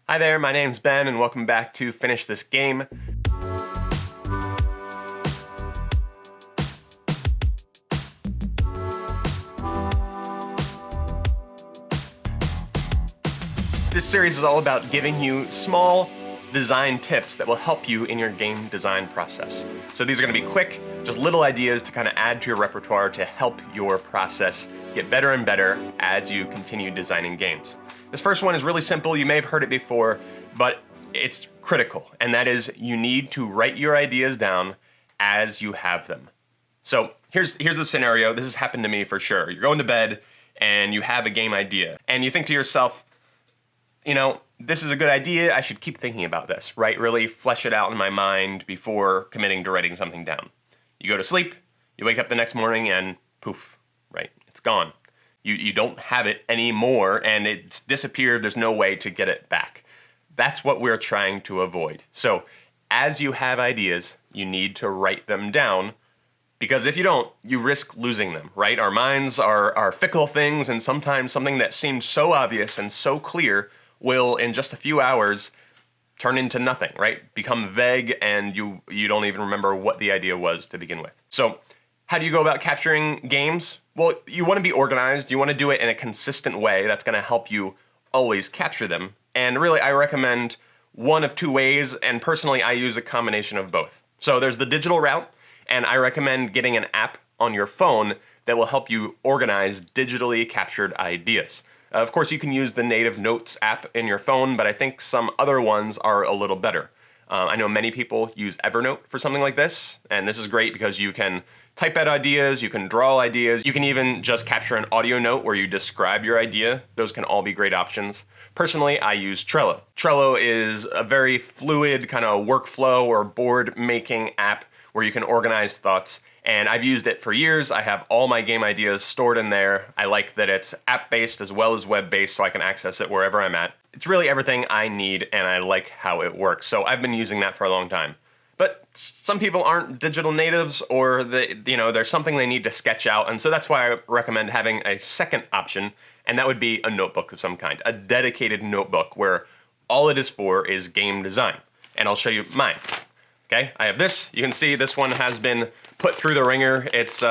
Hi there, my name's Ben, and welcome back to Finish This Game. This series is all about giving you small design tips that will help you in your game design process. So these are going to be quick, just little ideas to kind of add to your repertoire to help your process get better and better as you continue designing games. This first one is really simple. You may have heard it before, but it's critical, and that is you need to write your ideas down as you have them. So here's the scenario. This has happened to me for sure. You're going to bed and you have a game idea, and you think to yourself, you know, this is a good idea, I should keep thinking about this, right? Really flesh it out in my mind before committing to writing something down. You go to sleep, you wake up the next morning, and poof, right? It's gone. You don't have it anymore, and it's disappeared. There's no way to get it back. That's what we're trying to avoid. So as you have ideas, you need to write them down, because if you don't, you risk losing them, right? Our minds are fickle things, and sometimes something that seems so obvious and so clear will, in just a few hours, turn into nothing, right? Become vague, and you don't even remember what the idea was to begin with. So how do you go about capturing games? Well, you want to be organized. You want to do it in a consistent way that's going to help you always capture them. And really, I recommend one of two ways, and personally, I use a combination of both. So there's the digital route, and I recommend getting an app on your phone that will help you organize digitally captured ideas. Of course, you can use the native Notes app in your phone, but I think some other ones are a little better. I know many people use Evernote for something like this, and this is great because you can type out ideas, you can draw ideas, you can even just capture an audio note where you describe your idea. Those can all be great options. Personally, I use Trello. Trello is a very fluid kind of workflow or board-making app where you can organize thoughts, and I've used it for years. I have all my game ideas stored in there. I like that it's app-based as well as web-based, so I can access it wherever I'm at. It's really everything I need, and I like how it works, so I've been using that for a long time. But some people aren't digital natives, or there's something they need to sketch out, and so that's why I recommend having a second option, and that would be a notebook of some kind, a dedicated notebook where all it is for is game design. And I'll show you mine. Okay, I have this. You can see this one has been put through the ringer. It's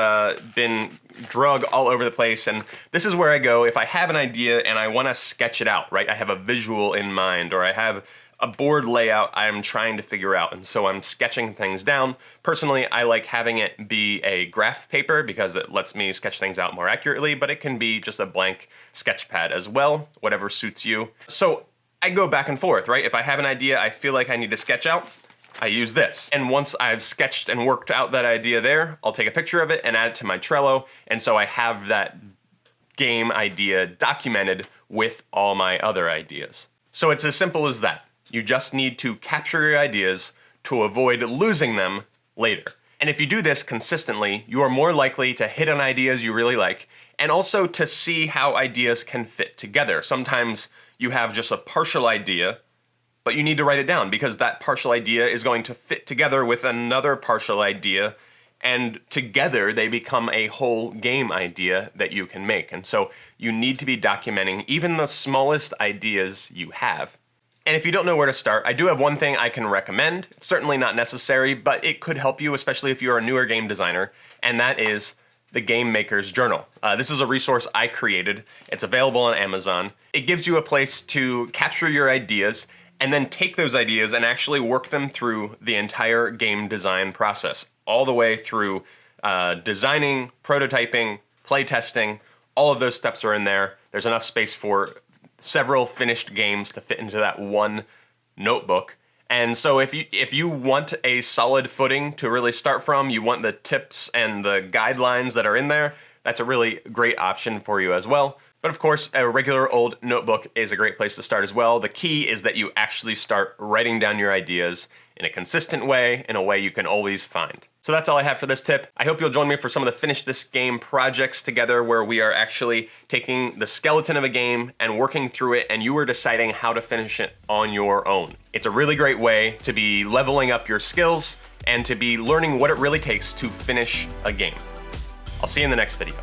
been drug all over the place, and this is where I go if I have an idea and I want to sketch it out, right? I have a visual in mind, or I have a board layout I'm trying to figure out, and so I'm sketching things down. Personally, I like having it be a graph paper because it lets me sketch things out more accurately, but it can be just a blank sketch pad as well, whatever suits you. So I go back and forth, right? If I have an idea I feel like I need to sketch out, I use this. And once I've sketched and worked out that idea there, I'll take a picture of it and add it to my Trello, and so I have that game idea documented with all my other ideas. So it's as simple as that. You just need to capture your ideas to avoid losing them later. And if you do this consistently, you are more likely to hit on ideas you really like, and also to see how ideas can fit together. Sometimes you have just a partial idea, but you need to write it down because that partial idea is going to fit together with another partial idea, and together they become a whole game idea that you can make. And so you need to be documenting even the smallest ideas you have. And if you don't know where to start, I do have one thing I can recommend. It's certainly not necessary, but it could help you, especially if you're a newer game designer, and that is the Game Maker's Journal. This is a resource I created. It's available on Amazon. It gives you a place to capture your ideas and then take those ideas and actually work them through the entire game design process, all the way through designing, prototyping, playtesting. All of those steps are in there. There's enough space for several finished games to fit into that one notebook. And so if you want a solid footing to really start from, you want the tips and the guidelines that are in there, that's a really great option for you as well. But of course, a regular old notebook is a great place to start as well. The key is that you actually start writing down your ideas in a consistent way, in a way you can always find. So that's all I have for this tip. I hope you'll join me for some of the Finish This Game projects together, where we are actually taking the skeleton of a game and working through it, and you are deciding how to finish it on your own. It's a really great way to be leveling up your skills and to be learning what it really takes to finish a game. I'll see you in the next video.